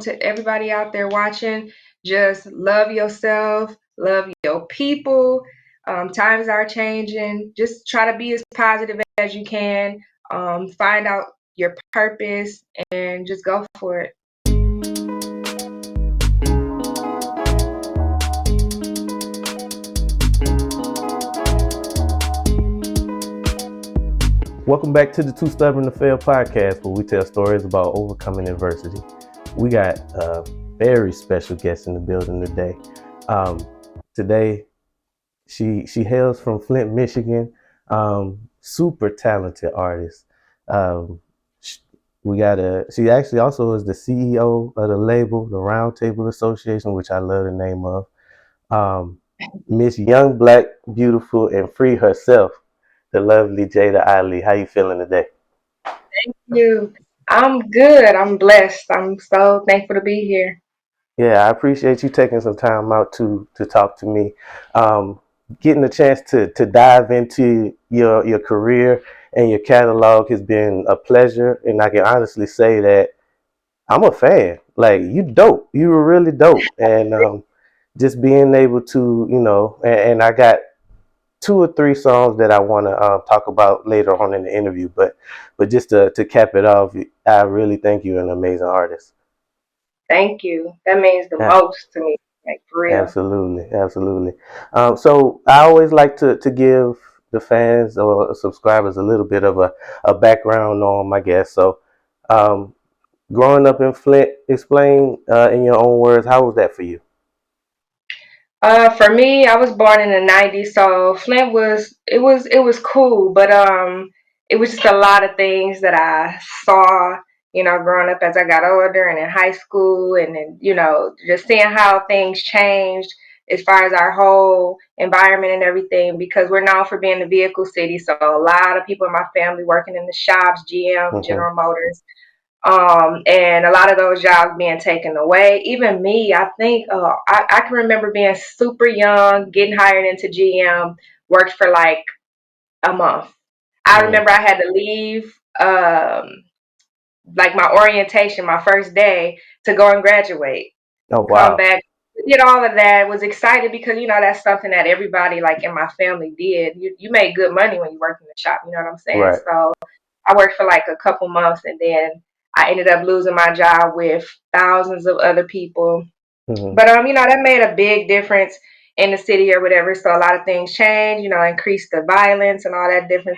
to everybody out there watching. Just love yourself, love your people. Times are changing. Just try to be as positive as you can. Find out your purpose and just go for it. Welcome back to the Too Stubborn to Fail podcast, where we tell stories about overcoming adversity. We got a very special guest in the building today. Today, she hails from Flint, Michigan. Super talented artist. She actually also is the CEO of the label, the Roundtable Association, which I love the name of. Miss Young, Black, Beautiful, and Free herself, the lovely Jada Ali. How you feeling today? Thank you. I'm good. I'm blessed. I'm so thankful to be here. Yeah, I appreciate you taking some time out to talk to me. Getting a chance to dive into your career and your catalog has been a pleasure, and I can honestly say that I'm a fan. Like, you dope. You were really dope, and just being able to, and I got two or three songs that I want to talk about later on in the interview. But just to cap it off, I really think you're an amazing artist. Thank you. That means the most to me, like for real. Absolutely. So I always like to give the fans or subscribers a little bit of a background on my guest. So growing up in Flint, explain in your own words, how was that for you? For me, I was born in the '90s, so Flint was cool, but it was just a lot of things that I saw, growing up as I got older and in high school, and then just seeing how things changed as far as our whole environment and everything, because we're known for being the vehicle city, so a lot of people in my family working in the shops, GM, Mm-hmm. General Motors. And a lot of those jobs being taken away. Even me, I think I can remember being super young, getting hired into GM, worked for like a month. I Mm-hmm. remember I had to leave like my orientation, my first day, to go and graduate. Oh, Come wow. back, did all of that, was excited because that's something that everybody like in my family did. You made good money when you work in the shop, you know what I'm saying? Right. So I worked for like a couple months, and then I ended up losing my job with thousands of other people. Mm-hmm. But that made a big difference in the city or whatever. So a lot of things changed, increased the violence and all that different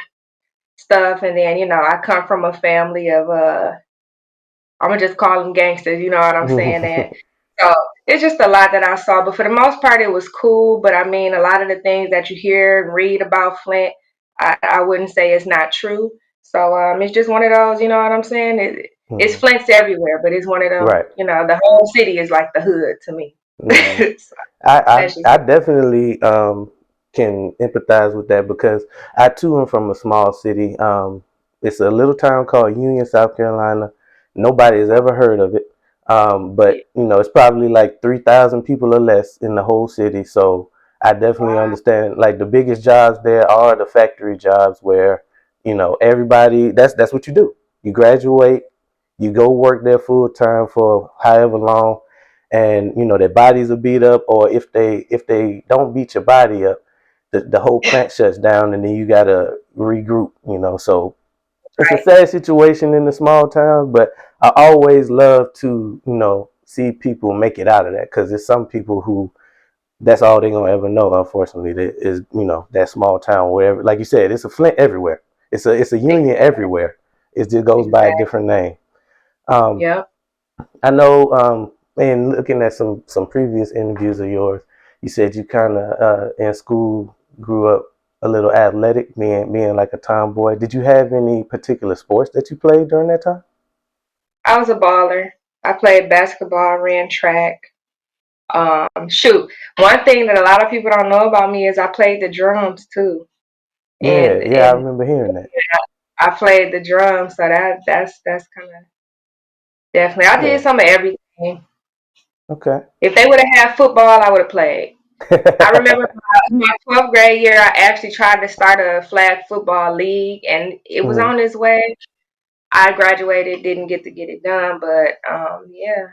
stuff. And then, I come from a family of I'm gonna just call them gangsters, you know what I'm saying? And so it's just a lot that I saw. But for the most part it was cool. But I mean, a lot of the things that you hear and read about Flint, I wouldn't say it's not true. So it's just one of those, you know what I'm saying? It's Mm-hmm. Flint's everywhere, but it's one of them, Right. the whole city is like the hood to me. Mm-hmm. So I, that's I just I definitely can empathize with that because I too am from a small city. It's a little town called Union, South Carolina. Nobody has ever heard of it. But it's probably like 3,000 people or less in the whole city. So I definitely wow. understand. Like, the biggest jobs there are the factory jobs where everybody. That's what you do. You graduate, you go work there full time for however long, and their bodies are beat up, or if they don't beat your body up, the whole plant shuts down, and then you gotta regroup. So it's a Right. sad situation in the small town, but I always love to see people make it out of that, because there's some people who that's all they're gonna ever know. Unfortunately, that is that small town, wherever, like you said, it's a Flint everywhere. It's a Union everywhere. It just goes by a Exactly. different name. Um, Yep. I know, and looking at some previous interviews of yours, you said you kind of in school grew up a little athletic, being like a tomboy. Did you have any particular sports that you played during that time? I was a baller. I played basketball, ran track. Shoot, one thing that a lot of people don't know about me is I played the drums too, Yeah, and yeah, I remember hearing that. I played the drums, so that's kind of definitely. I did Yeah. some of everything. Okay. If they would have had football, I would have played. I remember my 12th grade year, I actually tried to start a flag football league, and it was Mhm. on its way. I graduated, didn't get to get it done, but yeah.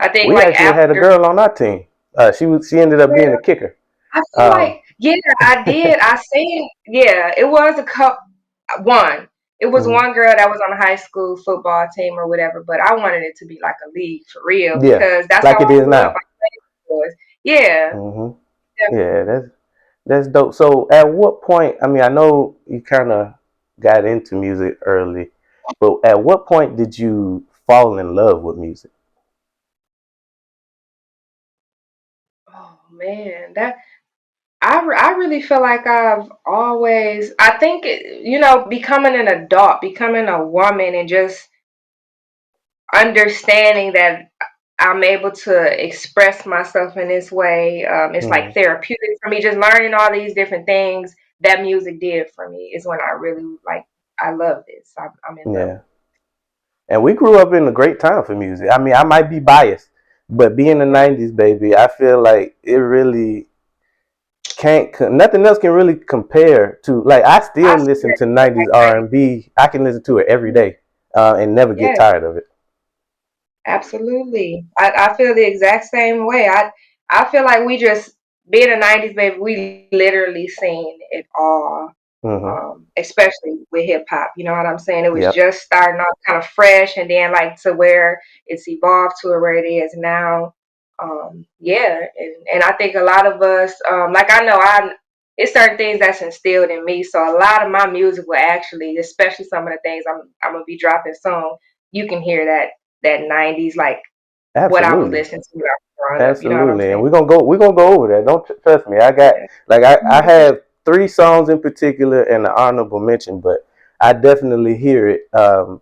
I think We like actually had a after girl on our team. She ended up being a kicker. I feel Um, like, yeah, I did. I seen, yeah, it was a cup one. It was mhm. one girl that was on the high school football team or whatever, but I wanted it to be like a league for real Yeah, because that's how like it I is grew up. now. I played sports. Yeah, Hmm. Yeah, definitely. that's dope. So, at what point? I mean, I know you kind of got into music early, but at what point did you fall in love with music? Oh man, that I really feel like I've always I think becoming an adult, becoming a woman, and just understanding that I'm able to express myself in this way. It's like Mm, therapeutic for me. Just learning all these different things that music did for me is when I really like. I love this. I'm in love yeah, with and we grew up in a great time for music. I mean, I might be biased, but being the it. '90s baby, I feel like it really can't. Nothing else can really compare to. Like, I still I listen swear, to '90s R&B. I can listen to it every day, and never get yes, tired of it. absolutely. I feel the exact same way. I feel like we just being a '90s baby. We literally seen it all. Hmm. Especially with hip hop. You know what I'm saying? It was Yep, just starting off kind of fresh, and then like to where it's evolved to where it is now. Yeah, and I think a lot of us, like I know it's certain things that's instilled in me. So a lot of my music will actually, especially some of the things I'm gonna be dropping soon, you can hear that '90s like what I was absolutely. listening to when I was growing up. You know what I'm Absolutely, and saying? we're gonna go over that. Don't trust me. I got Yeah. like I have three songs in particular and an honorable mention, but I definitely hear it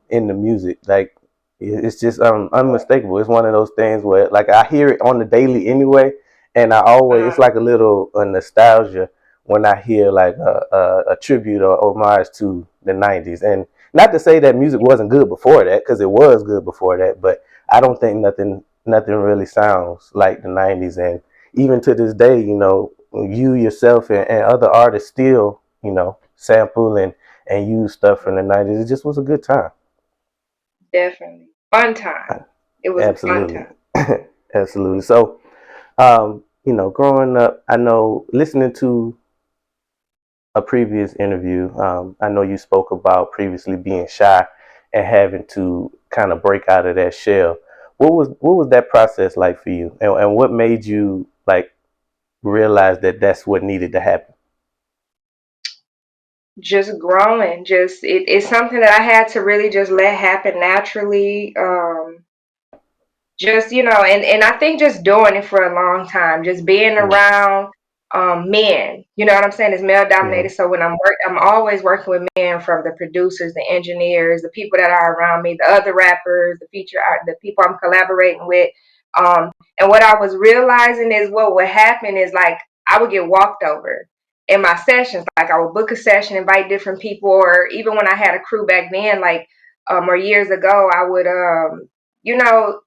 in the music. Like it's just unmistakable. It's one of those things where like I hear it on the daily anyway, and I always Uh, it's like a little nostalgia when I hear like a tribute or homage to the '90s. And not to say that music wasn't good before that, because it was good before that, but I don't think nothing really sounds like the '90s. And even to this day, you yourself and other artists still, sample and use stuff from the '90s. It just was a good time. Definitely fun time. It was a fun Absolutely. time. Absolutely. So, growing up, I know listening to a previous interview, I know you spoke about previously being shy and having to kind of break out of that shell. What was that process like for you, and what made you like realize that that's what needed to happen? Just growing, it's something that I had to really just let happen naturally. Just and I think just doing it for a long time, just being Mm, around men. You know what I'm saying? It's male dominated, mm, so when I'm always working with men, from the producers, the engineers, the people that are around me, the other rappers, the feature art, the people I'm collaborating with. Um, and what I was realizing is what would happen is like I would get walked over in my sessions. Like I would book a session, invite different people, or even when I had a crew back then, like or years ago, I would you know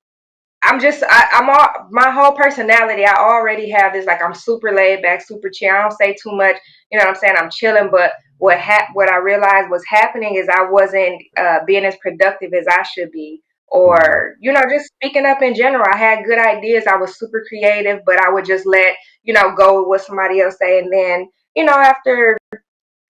I'm all my whole personality. I already have this like I'm super laid back, super chill. I don't say too much. You know what I'm saying? I'm chilling. But what I realized was happening is I wasn't being as productive as I should be, mm, or just speaking up in general. I had good ideas. I was super creative, but I would just let go with what somebody else say, and then after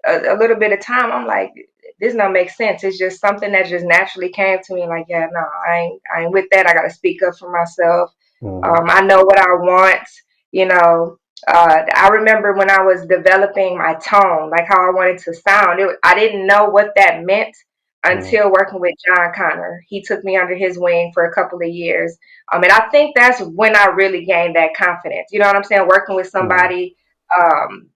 a little bit of time, I'm like, this don't make sense. It's just something that just naturally came to me. Like, yeah, no, I ain't with that. I got to speak up for myself. mm, I know what I want. You know, I remember when I was developing my tone, like how I wanted to sound. I didn't know what that meant mm, until working with Jon Connor. He took me under his wing for a couple of years. And I think that's when I really gained that confidence. You know what I'm saying? Working with mm. somebody um,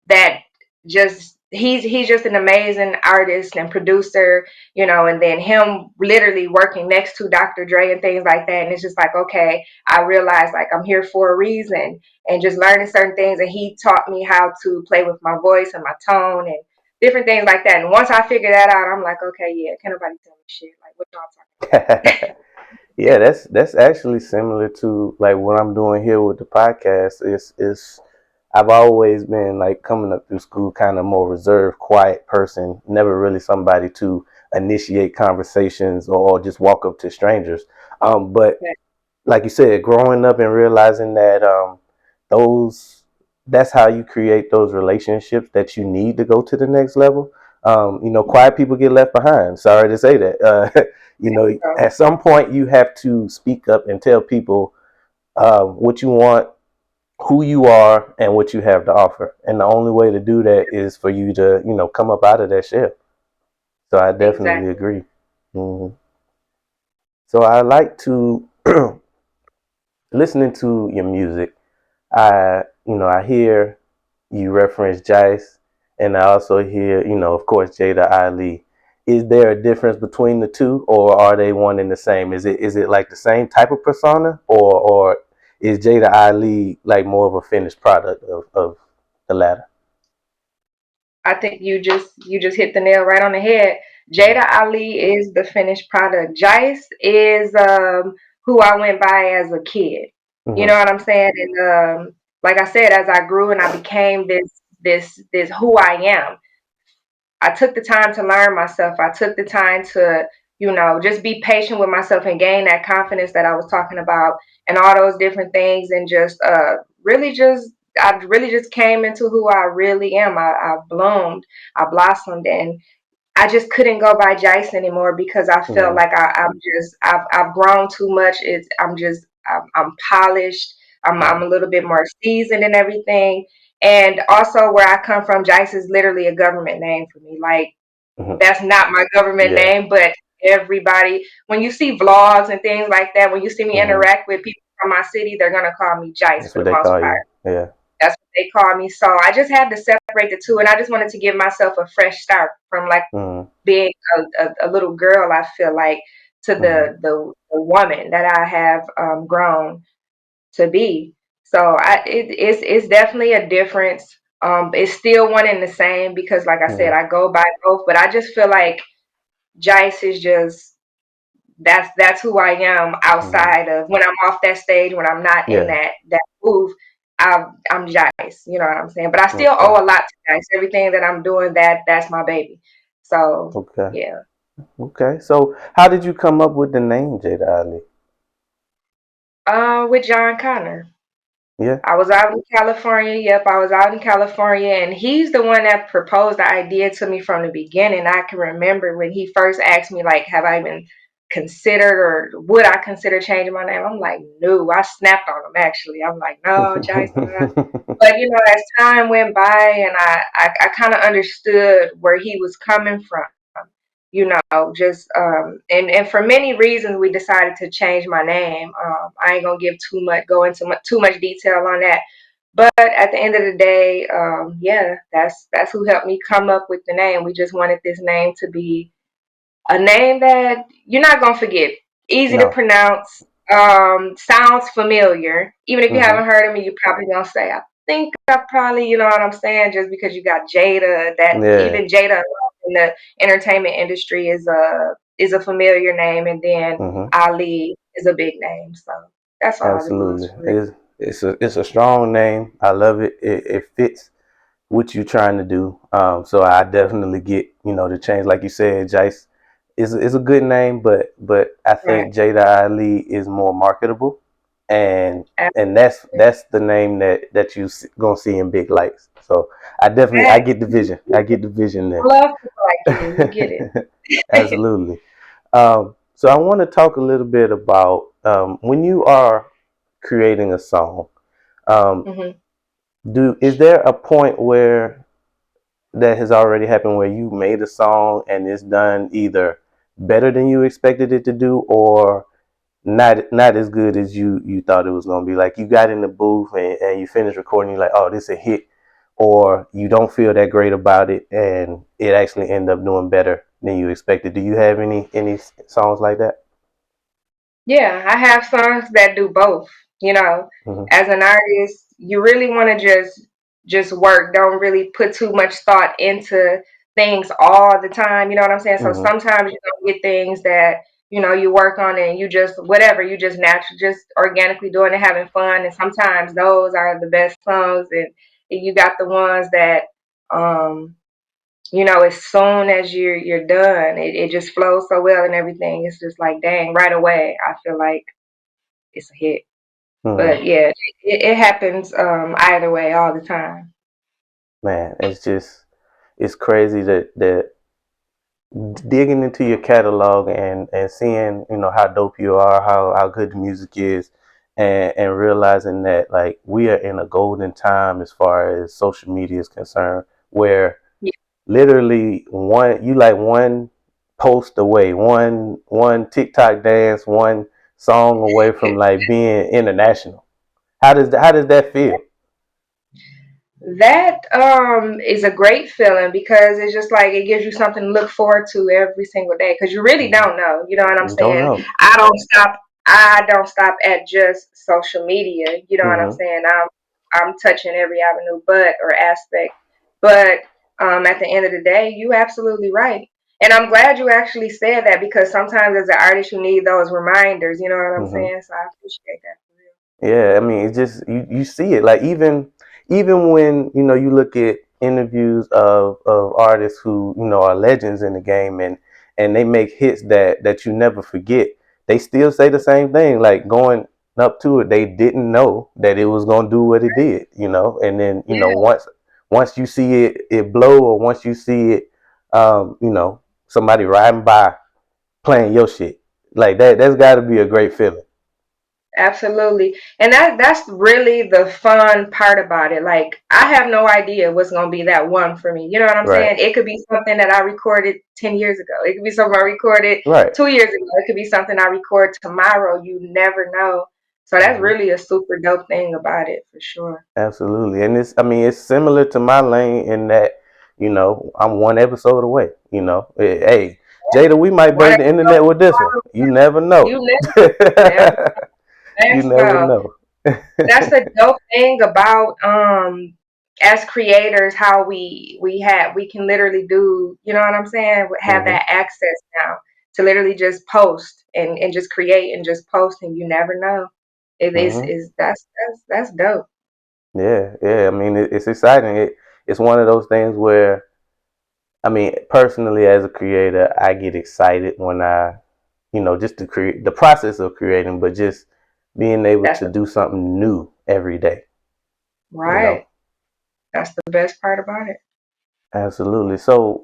that just he's just an amazing artist and producer, and then him literally working next to Dr. Dre and things like that. And it's just like, okay, I realized like I'm here for a reason, and just learning certain things. And he taught me how to play with my voice and my tone and different things like that. And once I figured that out, I'm like, okay, yeah, can't nobody tell me shit. Like, what y'all talking Yeah, that's actually similar to like what I'm doing here with the podcast. Is I've always been like coming up through school kind of more reserved, quiet person, never really somebody to initiate conversations or just walk up to strangers. But like you said, growing up and realizing that those that's how you create those relationships that you need to go to the next level. Quiet people get left behind. Sorry to say that. So At some point you have to speak up and tell people what you want, who you are, and what you have to offer. And the only way to do that is for you to, come up out of that shell. So I definitely exactly. agree. hmm So I like to listening to your music. I hear you reference Jace, and I also hear, of course, Jada Ali. Is there a difference between the two, or are they one and the same? Is it like the same type of persona, or is Jada Ali like more of a finished product of the latter? I think you just hit the nail right on the head. Mm-hmm. Jada Ali is the finished product. Jace is who I went by as a kid. You know Mm-hmm. what I'm saying? And like I said, as I grew and I became this who I am, I took the time to learn myself. I took the time to, just be patient with myself and gain that confidence that I was talking about and all those different things and just really just I really just came into who I really am. I bloomed, I blossomed, and I just couldn't go by Jace anymore because I felt Mm-hmm. like I've grown too much. I'm polished. I'm a little bit more seasoned and everything. And also where I come from, Jace is literally a government name for me. Like Mm-hmm. that's not my government Yeah. name, but everybody when you see vlogs and things like that, when you see me Mm-hmm. interact with people from my city, they're gonna call me Jace That's for what the they most call part. you. Yeah. That's what they call me. So I just had to separate the two, and I just wanted to give myself a fresh start from like Mm-hmm. being a little girl, I feel like, to Mm-hmm. the woman that I have grown to be. So it's definitely a difference. It's still one and the same because, like I said, Mm-hmm. I go by both, but I just feel like Jace is just that's who I am Mm-hmm. outside of when I'm off that stage, when I'm not in Yeah. that booth. I'm Jace, you know what I'm saying? But I still Okay. owe a lot to Jace. Everything that I'm doing, that's my baby. So Okay. yeah. Okay. So how did you come up with the name Jada Ali? With Jon Connor. Yeah. I was out in California. Yep, I was out in California, and he's the one that proposed the idea to me from the beginning. I can remember when he first asked me, like, have I even considered or would I consider changing my name? I'm like, no. I snapped on him actually. I'm like, no, Jason. But as time went by, and I kind of understood where he was coming from. Just and for many reasons we decided to change my name. I ain't gonna give go into too much detail on that. But at the end of the day, yeah, that's who helped me come up with the name. We just wanted this name to be a name that you're not gonna forget. Easy to No. pronounce. Sounds familiar. Even if you Mm-hmm. haven't heard of me, you're probably gonna say, I think I probably, you know what I'm saying, just because you got Jada, that Yeah. even Jada in the entertainment industry is a familiar name, and then Mm-hmm. Ali is a big name. So that's all it was Absolutely. for real. It's a strong name. I love it. It fits what you're trying to do. So I definitely get the change. Like you said, Jace is a good name, but I Right. think Jada Ali is more marketable, and and Absolutely. that's the name that you gonna see in big lights. So I Facts. get the vision. I get the vision I love people like you. You get there. Absolutely. So I want to talk a little bit about when you are creating a song. Um, it. do is there a point where that has already happened where you made a song and it's done either better than you expected it to do or not as good as you thought it was going to be? Like you got in the booth and you finished recording, you're like, oh, this is a hit, or you don't feel that great about it and it actually ended up doing better than you expected. Do you have any songs like that? Yeah, I have songs that do both. You know, Mm-hmm. as an artist, you really want to just work. Don't really put too much thought into things all the time. You know what I'm saying? So Mm-hmm. sometimes you don't get things that you work on and you just whatever you just naturally just organically doing it, having fun. And sometimes those are the best songs, and you got the ones that um as soon as you're done, it just flows so well and everything. It's just like, dang, right away, I feel like it's a hit. Hmm. But yeah, it happens either way all the time. Man, it's crazy that digging into your catalog and seeing how dope you are, how good the music is, and realizing that like we are in a golden time as far as social media is concerned, where Yeah. literally one post away, one TikTok dance, one song away from like being international. How does that feel? That is a great feeling because it's just like it gives you something to look forward to every single day because you really Hmm. don't know. You know what I'm You don't saying? know. I don't stop. I don't stop at just social media. You know what I'm Hmm. saying? I'm touching every avenue, but or aspect. But at the end of the day, you absolutely right. And I'm glad you actually said that because sometimes as an artist, you need those reminders. You know what I'm Hmm. saying? So I appreciate that for real. Yeah, I mean, it's just you see it like even when you look at interviews of artists who are legends in the game and they make hits that you never forget. They still say the same thing. Like going up to it, they didn't know that it was gonna do what it did. And then Yeah, once you see it blow, or once you see it, somebody riding by playing your shit like that. That's got to be a great feeling. absolutely. And that's really the fun part about it. Like I have no idea what's gonna be that one for me. You know what I'm Right. saying? It could be something that I recorded 10 years ago. It could be something I recorded Right. 2 years ago. It could be something I record tomorrow. You never know. So that's Hmm. really a super dope thing about it for sure. Absolutely. And I mean, it's similar to my lane in that, I'm one episode away. Hey, Jada, we might One break the internet episode with this one. tomorrow, You never you know. never You never know. know. That's the dope thing about as creators how we can literally do, you know what I'm saying, have Hmm. that access now to literally just post and just create and just post and you never know. It Hmm. is that's dope. Yeah, yeah. I mean, it's exciting. It's one of those things where, I mean, personally, as a creator, I get excited when just to create the process of creating, but just being able That's to the do something new every day. You right. know. That's the best part about it. Absolutely. So,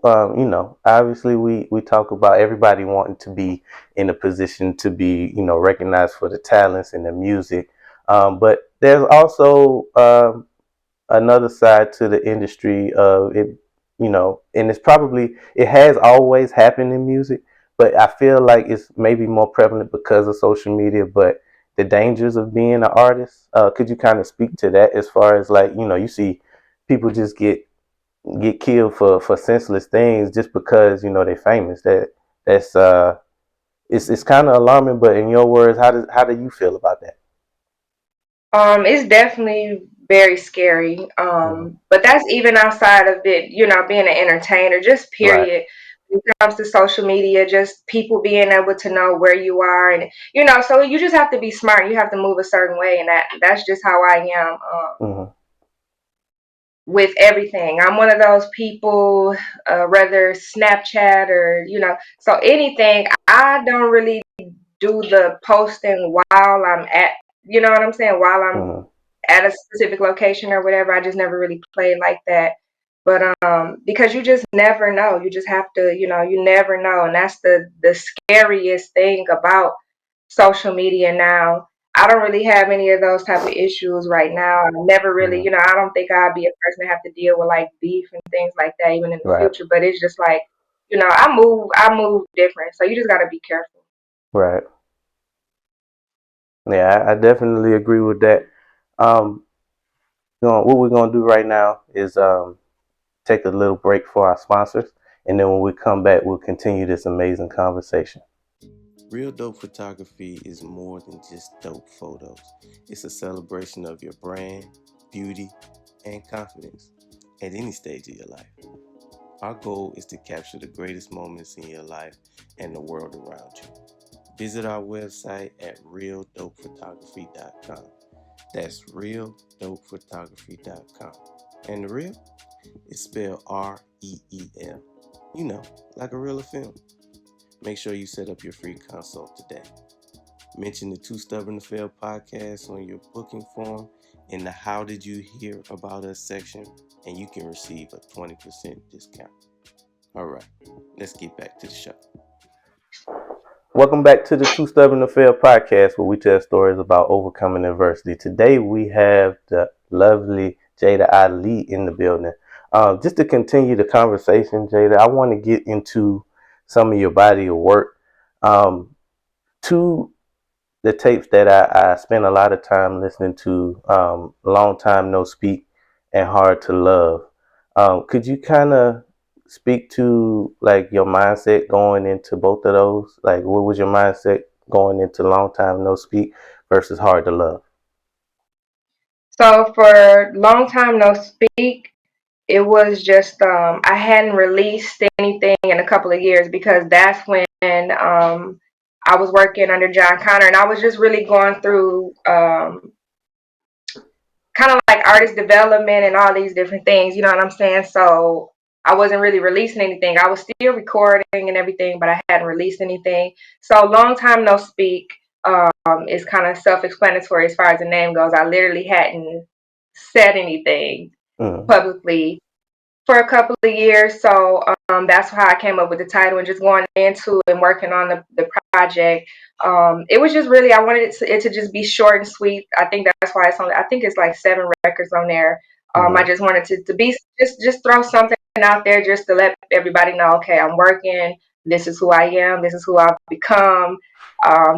obviously, we talk about everybody wanting to be in a position to be, recognized for the talents and the music. But there's also another side to the industry of it, and it has always happened in music, but I feel like it's maybe more prevalent because of social media. But the dangers of being an artist, could you kind of speak to that as far as like, you see people just get killed for senseless things just because they're famous. That's it's kind of alarming. But in your words, how do you feel about that? It's definitely very scary. Hmm. But that's even outside of it, being an entertainer, just Right. period. When it comes to social media, just people being able to know where you are, and so you just have to be smart. You have to move a certain way, and that's just how I am Hmm. with everything. I'm one of those people, whether Snapchat or so anything. I don't really do the posting while I'm at, you know what I'm saying, while I'm Hmm. at a specific location or whatever. I just never really played like that. But because you just never know. You just have to, you never know. And that's the scariest thing about social media now. I don't really have any of those type of issues right now. I never really, Hmm. I don't think I'd be a person to have to deal with like beef and things like that even in the Right. future. But it's just like, I move different. So you just gotta be careful. Right. Yeah, I definitely agree with that. Um, what we're gonna do right now is take a little break for our sponsors, and then when we come back, we'll continue this amazing conversation. Real dope photography is more than just dope photos. It's a celebration of your brand, beauty, and confidence at any stage of your life. Our goal is to capture the greatest moments in your life and the world around you. Visit our website at realdopefotography.com. That's realdopefotography.com. And the real is spelled You know, like a reel of film. Make sure you set up your free consult today. Mention the Too Stubborn to Fail podcast on your booking form in the How Did You Hear About Us section, and you can receive a 20% discount. All right, let's get back to the show. Welcome back to the Too Stubborn to Fail podcast, where we tell stories about overcoming adversity. Today we have the lovely Jada Ali in the building. Just to continue the conversation, Jada, I want to get into some of your body of work. Two the tapes that I spent a lot of time listening to, Long Time No Speak and Hard to Love. Could you kind of speak to like your mindset going into both of those? Like, what was your mindset going into Long Time No Speak versus Hard to Love? So for Long Time No Speak, it was just I hadn't released anything in a couple of years because that's when I was working under Jon Connor, and I was just really going through kind of like artist development and all these different things, you know what I'm saying? So I wasn't really releasing anything. I was still recording and everything, but I hadn't released anything. So Long Time No Speak is kind of self-explanatory as far as the name goes. I literally hadn't said anything publicly for a couple of years. So that's how I came up with the title and just going into and working on the project. It was just really, I wanted it to just be short and sweet. I think that's why it's on, I think it's like 7 records on there. I just wanted to be, just throw something out there just to let everybody know, okay, I'm working. This is who I am. This is who I've become.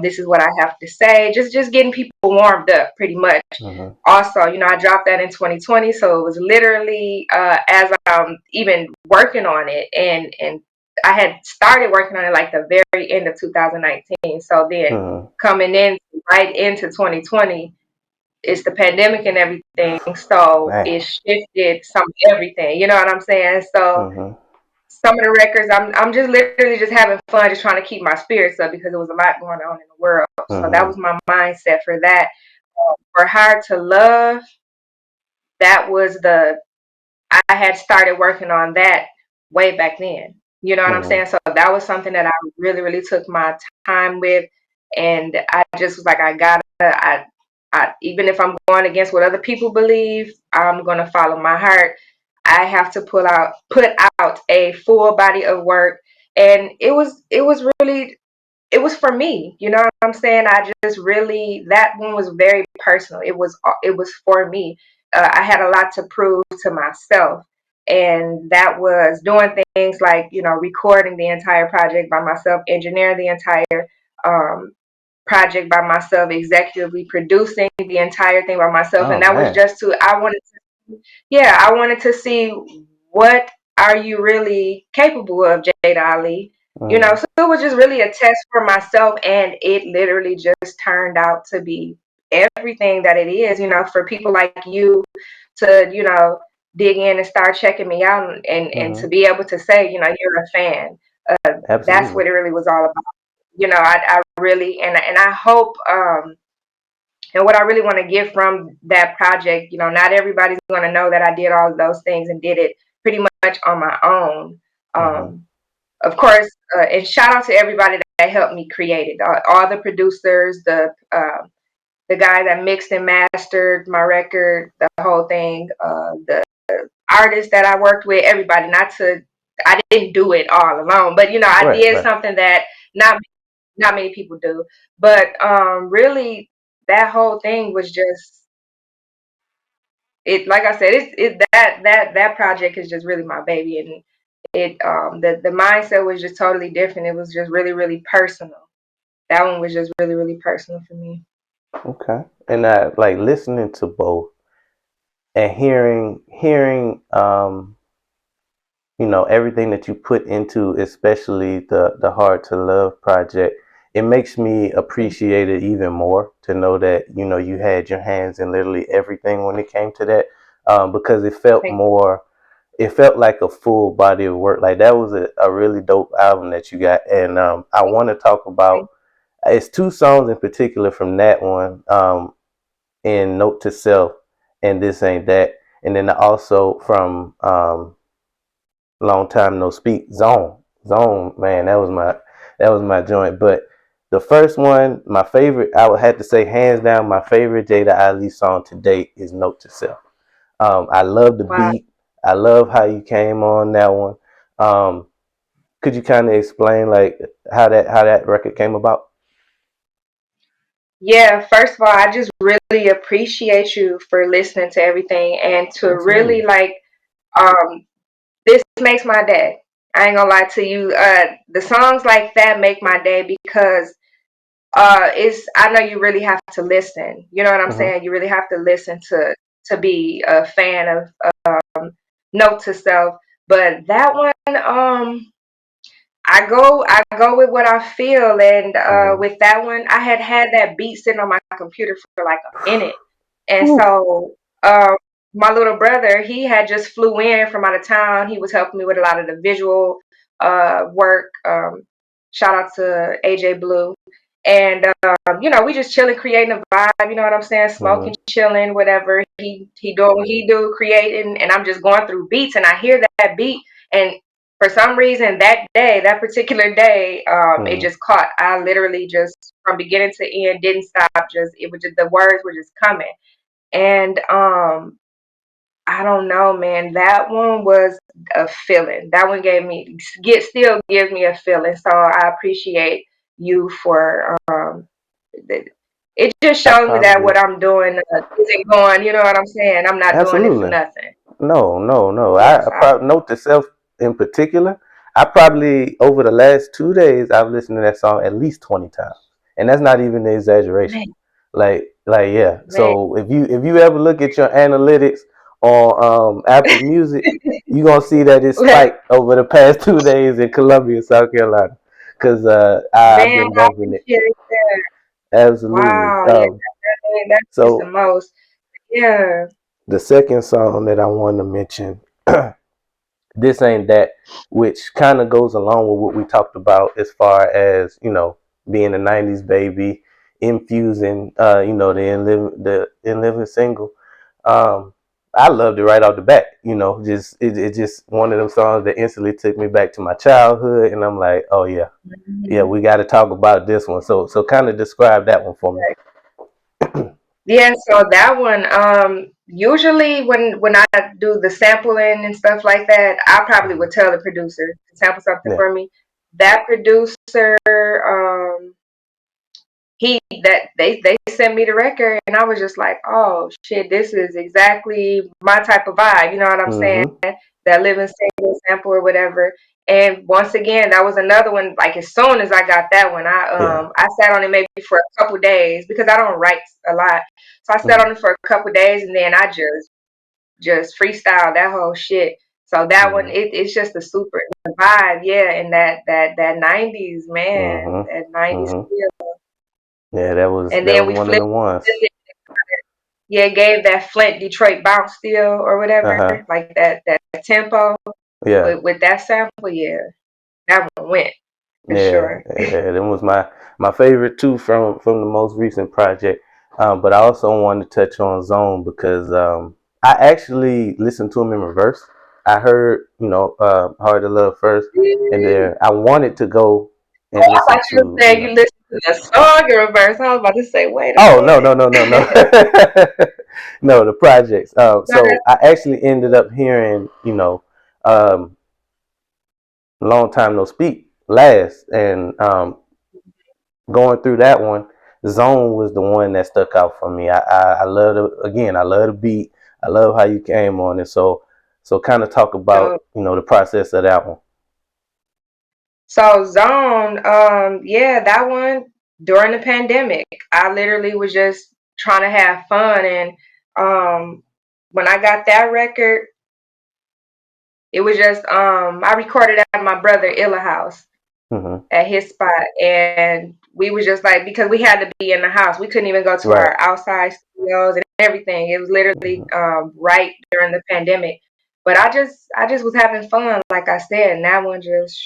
This is what I have to say. Just getting people warmed up pretty much. Also, you know, I dropped that in 2020, so it was literally as I'm even working on it, and I had started working on it like the very end of 2019. So then coming in right into 2020, it's the pandemic and everything, so it shifted some everything. You know what I'm saying? So some of the records, I'm just literally just having fun, just trying to keep my spirits up because there was a lot going on in the world. So that was my mindset for that. For Hard to Love, that was I had started working on that way back then. You know what I'm saying? So that was something that I really, really took my time with. And I just was like, I even if I'm going against what other people believe, I'm going to follow my heart. I have to put out a full body of work. And it was really, it was for me. You know what I'm saying? I just really, that one was very personal. It was for me. I had a lot to prove to myself, and that was doing things like, you know, recording the entire project by myself, engineering the entire project by myself, executively producing the entire thing by myself. And that was just I wanted to see what are you really capable of, Jada Ali. You know, so it was just really a test for myself, and it literally just turned out to be everything that it is, you know, for people like you to, you know, dig in and start checking me out, and to be able to say, you know, you're a fan. That's what it really was all about. You know, I really, and I hope, and what I really want to get from that project, you know, not everybody's going to know that I did all of those things and did it pretty much on my own. Of course, and shout out to everybody that helped me create it. All the producers, the guy that mixed and mastered my record, the whole thing, the artists that I worked with, everybody. I didn't do it all alone, but you know, I did something that not many people do. But really, that whole thing was just it. Like I said, that project is just really my baby, and the mindset was just totally different. It was just really, really personal. That one was just really, really personal for me. Okay. And like listening to both and hearing you know, everything that you put into, especially the Hard to Love project, it makes me appreciate it even more to know that, you know, you had your hands in literally everything when it came to that, because it felt it felt like a full body of work. Like that was a really dope album that you got. And I want to talk about, it's 2 songs in particular from that one, in Note to Self and This Ain't That. And then also from Long Time No Speak, Zone, man, that was my joint. But the first one, my favorite, I would have to say hands down, my favorite Jada Ali song to date is Note to Self. I love the Wow. beat. I love how you came on that one. Um, could you kind of explain like how that record came about? Yeah, first of all, I just really appreciate you for listening to everything and to really Absolutely. like um this makes my day. I ain't gonna lie to you. The songs like that make my day because it's I know you really have to listen. You know what I'm Hmm. saying? You really have to listen to be a fan of Note to Self. But that one, I go with what I feel, and Hmm. with that one, I had that beat sitting on my computer for like a minute, and Woo. so my little brother, he had just flew in from out of town. He was helping me with a lot of the visual work. Shout out to AJ Blue, and we just chilling, creating a vibe. You know what I'm saying? Smoking, Hmm. chilling, whatever. He doing what he do, creating, and I'm just going through beats, and I hear that beat, and for some reason that particular day, it Hmm. just caught. I literally just from beginning to end didn't stop. Just it was just the words were just coming, and I don't know, man. That one was a feeling. That one gave me still gives me a feeling. So I appreciate you for it. Just I shows me that probably what I'm doing isn't going. You know what I'm saying? I'm not doing it for absolutely. nothing. No. Yes, I probably note to self in particular. I probably over the last 2 days I've listened to that song at least 20 times, and that's not even an exaggeration. man, Yeah. man. So if you ever look at your analytics on Apple Music, you gonna see that it spiked over the past 2 days in Columbia, South Carolina, because I've Man, been I bumping it. appreciate that. Absolutely. Wow, yeah, that's just the So most. Yeah. the second song that I want to mention, This Ain't That, which kind of goes along with what we talked about as far as, being a 90s baby, infusing, the in living single. Um, I loved it right off the bat, just it's just one of them songs that instantly took me back to my childhood, and I'm like, oh yeah, Mhm. we got to talk about this one. So kind of describe that one for me. Yeah, so that one, usually when I do the sampling and stuff like that, I probably Hmm. would tell the producer to sample something Yeah. for me. That producer, he that they sent me the record, and I was just like, oh shit, this is exactly my type of vibe. You know what I'm saying? Hmm. That living single sample or whatever. And once again, that was another one. Like as soon as I got that one, Yeah. I sat on it maybe for a couple days because I don't write a lot. So I sat Hmm. on it for a couple days, and then I just freestyle that whole shit. So that one, Hmm. it's just a super vibe, yeah. And that '90s man, Hmm. that '90s Hmm. feel. Yeah, And that then was we one of flipped the ones. it. Yeah, it gave that Flint Detroit bounce still or Uh whatever, huh. like that tempo Yeah. with that sample. Yeah, that one went for Yeah, sure. yeah, that was my favorite too from the most recent project. But I also wanted to touch on Zone because I actually listened to him in reverse. I heard Hard to Love first, and Oh, then I wanted to go and I listen thought you to were saying you listened to the song in reverse. I was about to say, wait a Oh minute. no no the projects. No, So I actually ended up hearing um, Long Time No Speak last, and going through that one, Zone was the one that stuck out for me. I love I love the beat. I love how you came on it. So kind of talk about dope. the process of that one. So Zone, yeah, that one during the pandemic, I literally was just trying to have fun, and when I got that record, it was just I recorded at my brother Illa house Hmm. at his spot, and we was just like because we had to be in the house, we couldn't even go to Right. our outside studios and everything. It was literally Hmm. right during the pandemic, but I just was having fun, like I said, and that one just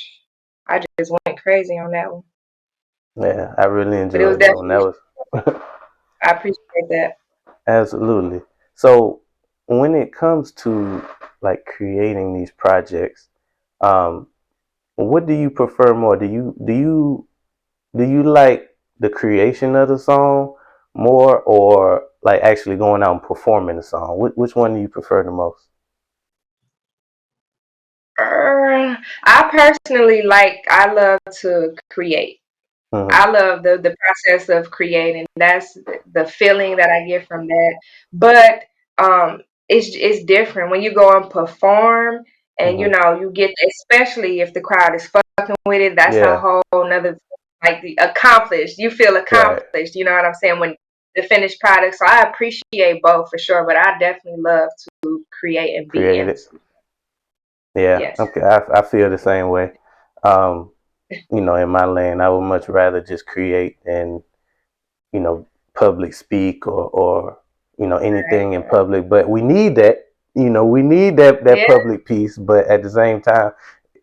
I just went crazy on that one. Yeah, I really But it was enjoyed that one. That definitely was I appreciate that. absolutely. So when it comes to like creating these projects, Um, what do you prefer more? Do you like the creation of the song more, or like actually going out and performing the song? Which one do you prefer the most? I personally I love to create. Mm-hmm. I love the process of creating. That's the feeling that I get from that. But it's different when you go and perform, and Mm-hmm. you get, especially if the crowd is fucking with it. That's a Yeah. whole nother, like, the accomplished. You feel Right. accomplished. You know what I'm saying, when the finished product. So I appreciate both for sure. But I definitely love to create and be in the Created. studio. Yeah. Yes. Okay. I feel the same way. Um, in my lane, I would much rather just create and you know, public speak or Right. anything in public. But we need that. We need that Yeah. public piece. But at the same time,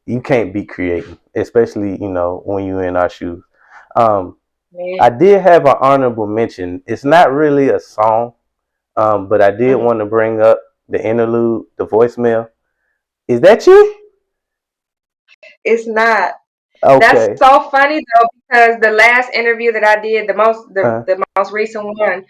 you can't be creating, especially when you're in our shoes. Um, Yeah. I did have an honorable mention. It's not really a song, but I did Mhm. want to bring up the interlude, the voicemail. Is that you? It's not. That's Okay. so funny though, because the last interview that I did, Uh, the most recent one,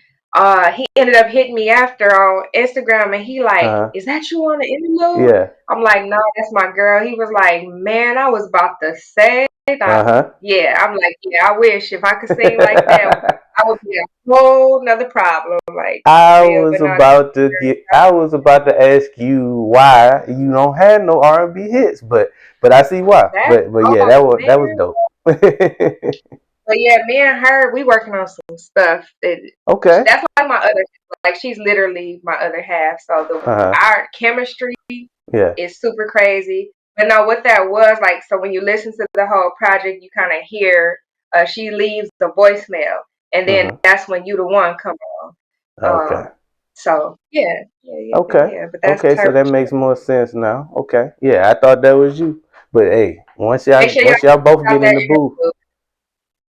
he ended up hitting me after on Instagram, and he like, uh, "Is that you on the interlude?" yeah. I'm like, "No, that's my girl." He was like, "Man, I was about to say that." Uh Yeah, I'm like, "Yeah, I wish if I could sing like that, huh. I would be a whole nother problem, like, for I real." was But no, about to get. I was about to ask you why you don't have no R&B hits, but I see why. that, But yeah, oh that was man. dope. But yeah, me and her, we working on some stuff Okay. that's like my other, like, she's literally my other half. So Uh huh. our chemistry Yeah. is super crazy. But no, what that was like, so when you listen to the whole project, you kind of hear she leaves the voicemail, and then Mhm. that's when you the one come on. Okay. So Okay. yeah. But that's Okay. So her for that sure. makes more sense now. Okay. Yeah, I thought that was you. But hey, once Make y'all sure y'all once y'all both check out get in that the booth, interview.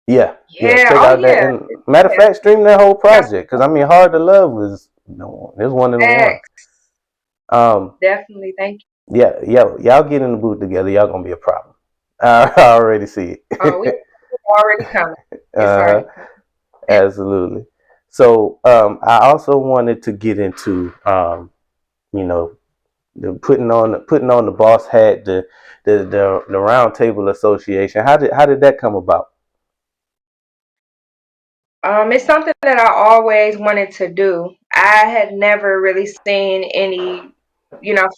yeah, yeah, Yeah. check Oh out that. yeah. And matter of Yeah. fact, stream that whole Got project because I mean, Hard to Love was it's one of the some ones. facts. Um, Definitely. Thank you. Yeah, y'all get in the booth together. Y'all gonna be a problem. I already see Oh, we it. already coming. It's uh, already coming. absolutely. So I also wanted to get into you know, the boss hat, the Round Table Association. How did that come about? It's something that I always wanted to do. I had never really seen any,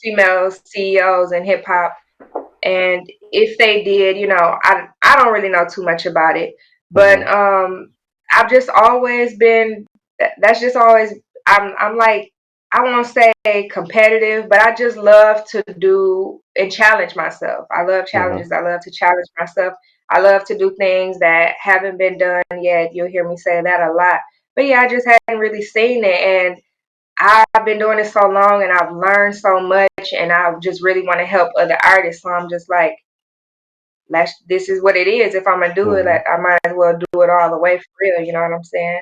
female CEOs in hip hop. And if they did, I don't really know too much about it. But Hmm. I've just always been, that's just always, I'm like, I won't say competitive, but I just love to do and challenge myself. I love Hmm. challenges. I love to challenge myself. I love to do things that haven't been done yet. You'll hear me say that a lot. But yeah, I just hadn't really seen it. And I've been doing it so long, and I've learned so much, and I just really want to help other artists. So I'm just like, this is what it is. If I'm gonna do it, Hmm. I might as well do it all the way for real. You know what I'm saying?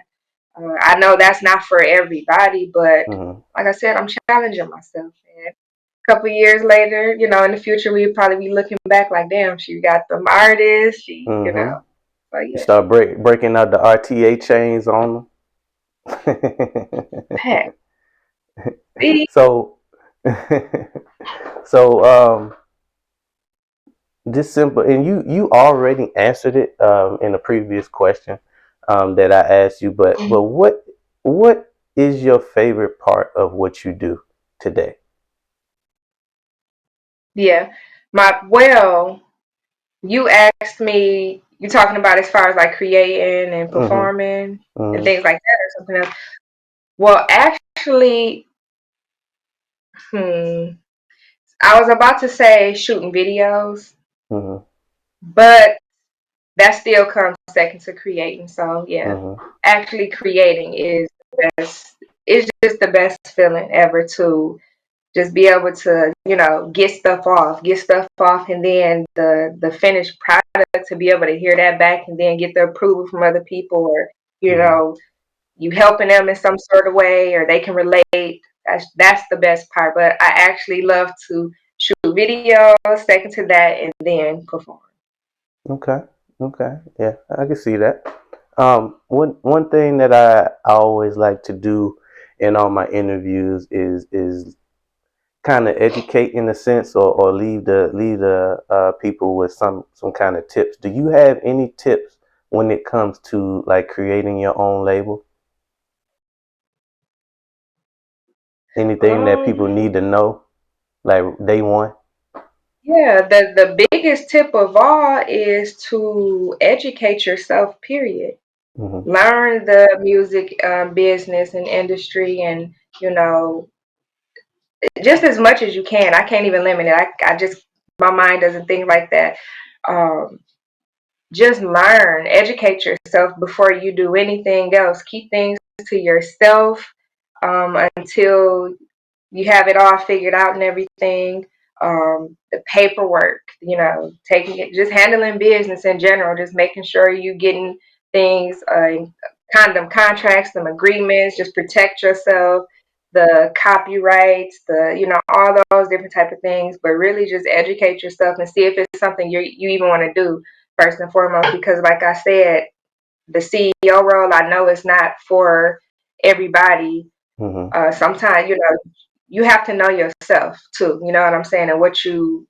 I know that's not for everybody, but Hmm. like I said, I'm challenging myself. And a couple years later, in the future, we'd probably be looking back like, damn, she got them artists. Hmm. So You yeah, start breaking out the RTA chains on them. Pat. See, So, so just simple, and you already answered it in a previous question that I asked you. But what is your favorite part of what you do today? yeah, you asked me. You're talking about as far as like creating and Hmm. performing and Hmm. things like that, or something else. Well, actually, hmm, I was about to say shooting videos, Hmm. but that still comes second to creating. So yeah, Hmm. actually creating is just the best feeling ever, to just be able to, get stuff off, and then the finished product, to be able to hear that back and then get the approval from other people, or you Hmm. know you helping them in some sort of way, or they can relate. That's the best part. But I actually love to shoot shoot videos, second to that, and then perform. Okay. Okay. Yeah, I can see that. One thing that I always like to do in all my interviews is kind of educate in a sense, or leave the people with some kind of tips. Do you have any tips when it comes to like creating your own label? Anything that people Um, need to know, like day one? yeah, the biggest tip of all is to educate yourself. Period. Hmm. Learn the music business and industry, and you know, just as much as you can. I can't even limit it. I just my mind doesn't think like that. Um, just learn, educate yourself before you do anything else. Keep things to yourself until you have it all figured out and everything. The paperwork, taking it, just handling business in general, just making sure you getting things, kind of contracts, some agreements, just protect yourself, the copyrights, all those different type of things. But really, just educate yourself and see if it's something you even want to do first and foremost. Because, like I said, the CEO role, I know it's not for everybody. Hmm. Sometimes, you have to know yourself too, you know what I'm saying, and what you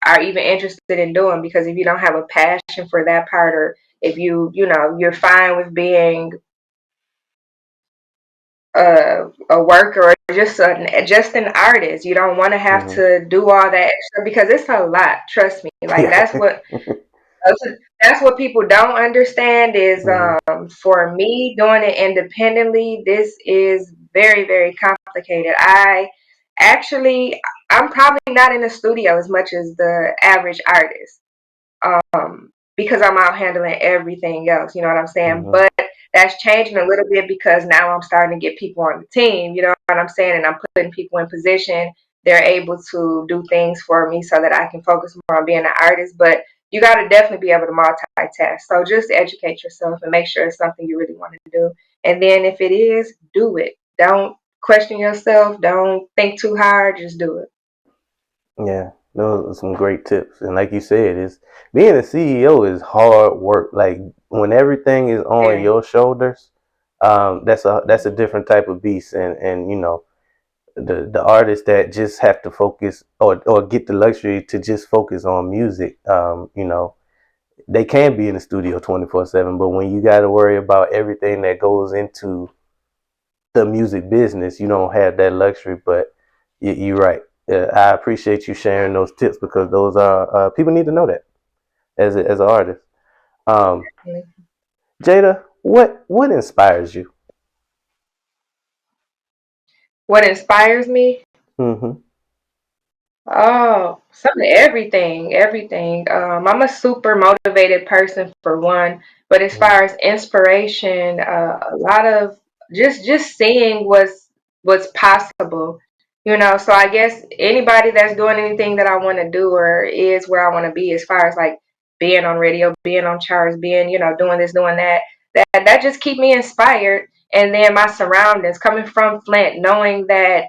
are even interested in doing. Because if you don't have a passion for that part, or if you're fine with being a worker, or just an artist, you don't want to have Hmm. to do all that extra, because it's a lot. Trust me. Like Yeah. that's what people don't understand is, Hmm. for me doing it independently, this is very, very complicated. Actually, I'm probably not in the studio as much as the average artist, because I'm out handling everything else. You know what I'm saying? Hmm. But that's changing a little bit, because now I'm starting to get people on the team. You know what I'm saying? And I'm putting people in position. They're able to do things for me so that I can focus more on being an artist. But you got to definitely be able to multitask. So just educate yourself and make sure it's something you really want to do. And then if it is, do it. Don't question yourself. Don't think too hard. Just do it. Yeah, those are some great tips. And like you said, is being a CEO is hard work. Like when everything is on Very. your shoulders, that's a different type of beast. And the artists that just have to focus, or get the luxury to just focus on music, they can be in the studio 24/7. But when you got to worry about everything that goes into the music business, you don't have that luxury. But you're right. I appreciate you sharing those tips, because those are, people need to know that as an artist. Um, Jada, what inspires you? What inspires me? Hmm. Oh, everything. I'm a super motivated person for one, but as Hmm. far as inspiration, a lot of just seeing what's possible, So I guess anybody that's doing anything that I want to do, or is where I want to be, as far as like being on radio, being on charts, being doing this, doing that, that just keep me inspired. And then my surroundings, coming from Flint, knowing that,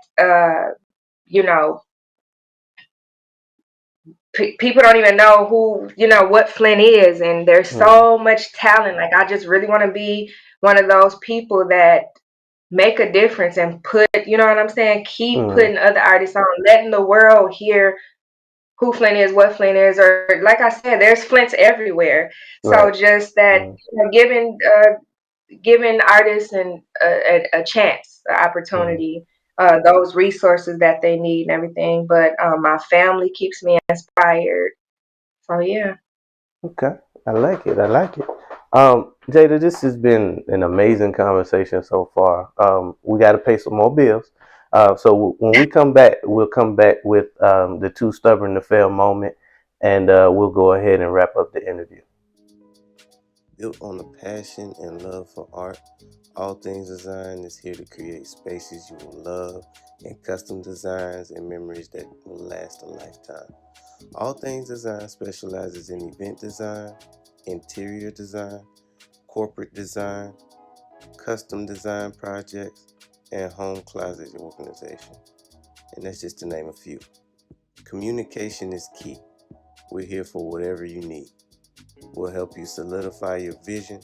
you know people don't even know what Flint is, and there's Hmm. so much talent. Like, I just really want to be one of those people that make a difference and you know what I'm saying, keep Hmm. putting other artists on, letting the world hear who Flint is, what Flint is, or like I said, there's Flints everywhere. So Right. just that, Hmm. giving artists a chance, an Hmm. opportunity, those resources that they need and everything. But my family keeps me inspired. So yeah. Okay, I like it. I like it. Jada, this has been an amazing conversation so far. We got to pay some more bills. So when we come back, we'll come back with the too stubborn to fail moment, and we'll go ahead and wrap up the interview. Built on a passion and love for art, All Things Design is here to create spaces you will love, and custom designs and memories that will last a lifetime. All Things Design specializes in event design, interior design, corporate design, custom design projects, and home closet organization. And that's just to name a few. Communication is key. We're here for whatever you need. We'll help you solidify your vision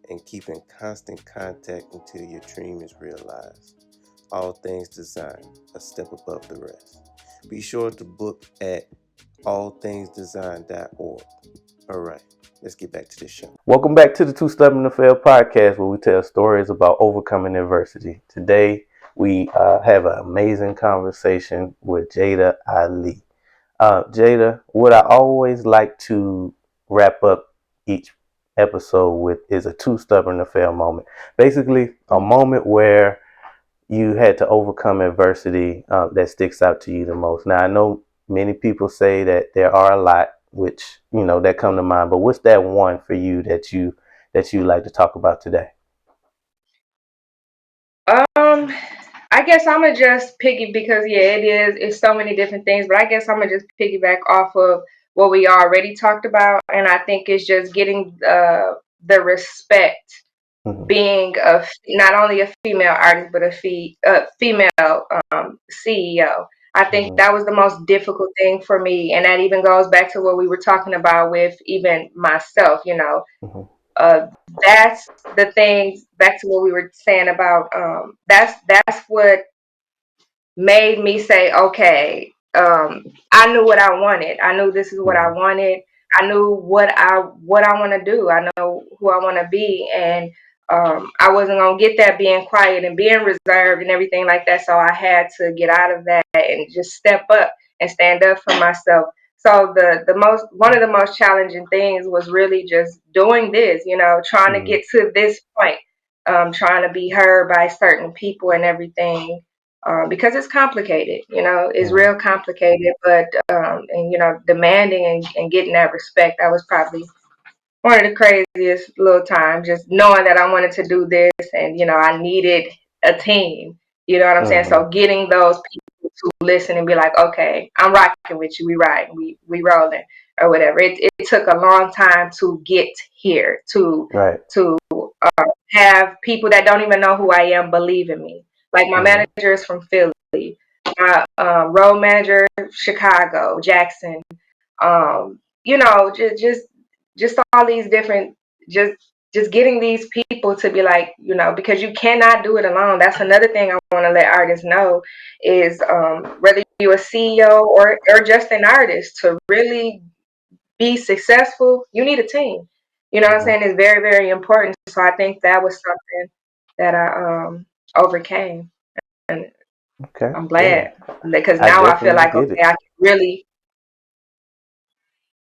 and keep in constant contact until your dream is realized. All Things Design, a step above the rest. Be sure to book at allthingsdesign.org. All right, let's get back to the show. Welcome back to the Too Stubborn to Fail podcast, where we tell stories about overcoming adversity. Today, we have an amazing conversation with Jada Ali. Jada, what I always like to wrap up each episode with is a Too Stubborn to Fail moment. Basically, a moment where you had to overcome adversity that sticks out to you the most. Now, I know many people say that there are a lot, which that come to mind. But what's that one for you that you like to talk about today? I guess I'm gonna just piggy because yeah, it's so many different things, but I guess I'm gonna just piggyback off of what we already talked about, and I think it's just getting the respect, Mm-hmm. being not only a female artist but a female CEO. I think Mm-hmm. that was the most difficult thing for me, and that even goes back to what we were talking about with even myself. Mm-hmm. Uh, that's the thing. Back to what we were saying about that's what made me say, okay, I knew what I wanted. I knew this is what I Mm-hmm. wanted. I knew what I want to do. I know who I want to be, and I wasn't gonna get that being quiet and being reserved and everything like that. So I had to get out of that and just step up and stand up for myself. So the most one of the most challenging things was really just doing this, trying to Mm-hmm. get to this point, trying to be heard by certain people and everything, because it's complicated, it's Mm-hmm. real complicated, but and demanding and getting that respect, that was probably one of the craziest little times, just knowing that I wanted to do this, and I needed a team, you know what I'm saying? Mm-hmm. So getting those people to listen and be like, okay, I'm rocking with you, we riding, we rolling, or whatever. It took a long time to get here, to Right. have people that don't even know who I am believe in me. Like my Mm-hmm. manager is from Philly, my road manager, Chicago, Jackson. Just all these different, just just getting these people to be like, because you cannot do it alone. That's another thing I want to let artists know is, whether you're a CEO or just an artist, to really be successful, you need a team. You know what I'm Mm-hmm. saying? It's very, very important. So I think that was something that I overcame. And Okay. I'm Yeah, glad, because I now I feel definitely like, get okay, it. I can really,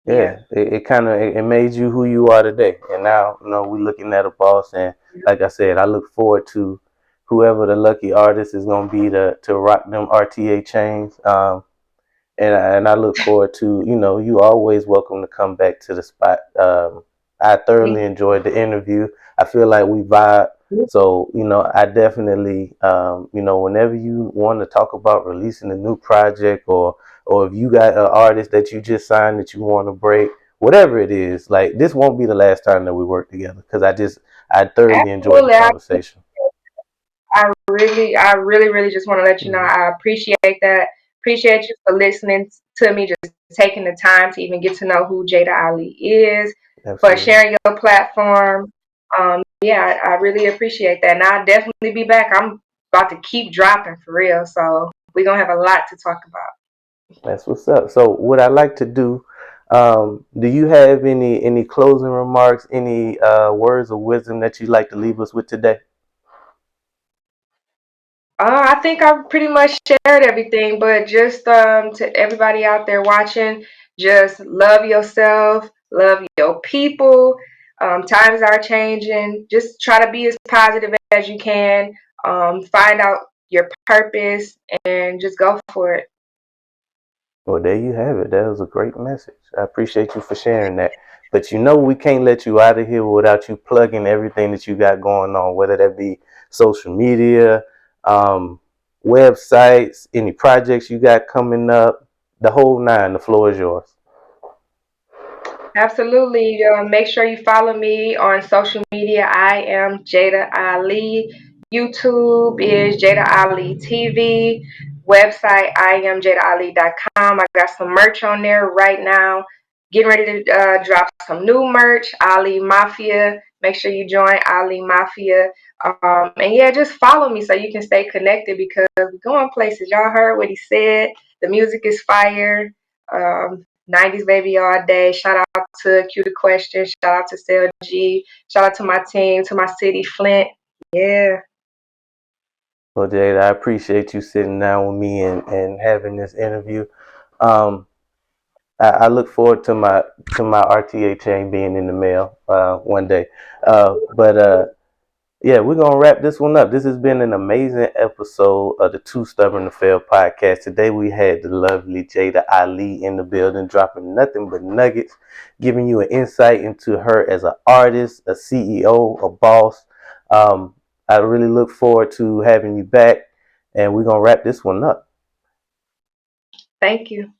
yeah. Yeah, it kind of it made you who you are today, and now we're looking at a boss, and like I said, I look forward to whoever the lucky artist is gonna be to rock them RTA chains. And I look forward to you always welcome to come back to the spot. I thoroughly enjoyed the interview. I feel like we vibe. So I definitely whenever you want to talk about releasing a new project, or if you got an artist that you just signed that you want to break, whatever it is, like this won't be the last time that we work together, because I thoroughly enjoyed the Absolutely. conversation. I really, really just want to let you know Hmm. I appreciate that. Appreciate you for listening to me, just taking the time to even get to know who Jada Ali is, for Absolutely. sharing your platform. Yeah, I really appreciate that. And I'll definitely be back. I'm about to keep dropping for real. So we're going to have a lot to talk about. That's what's up. So what I like to do, do you have any closing remarks, any words of wisdom that you'd like to leave us with today? I think I pretty much shared everything, but just to everybody out there watching, just love yourself, love your people. Times are changing. Just try to be as positive as you can. Find out your purpose and just go for it. Well, there you have it. That was a great message. I appreciate you for sharing that. But we can't let you out of here without you plugging everything that you got going on, whether that be social media, um, websites, any projects you got coming up, the whole nine. The floor is yours. Absolutely. Make sure you follow me on social media. I am Jada Ali. YouTube is Jada Ali TV. website, IamJadaAli.com. I got some merch on there right now. Getting ready to drop some new merch, Ali Mafia. Make sure you join Ali Mafia. And yeah, just follow me so you can stay connected because we're going places. Y'all heard what he said. The music is fire. 90s baby all day. Shout out to Q the Question. Shout out to Cell G. Shout out to my team, to my city, Flint. Yeah. Well, Jade, I appreciate you sitting down with me and having this interview. Um, I look forward to my RTA chain being in the mail one day. But yeah, we're gonna wrap this one up. This has been an amazing episode of the Too Stubborn to Fail podcast. Today we had the lovely Jada Ali in the building, dropping nothing but nuggets, giving you an insight into her as an artist, a CEO, a boss. Um, I really look forward to having you back, and we're gonna wrap this one up. Thank you.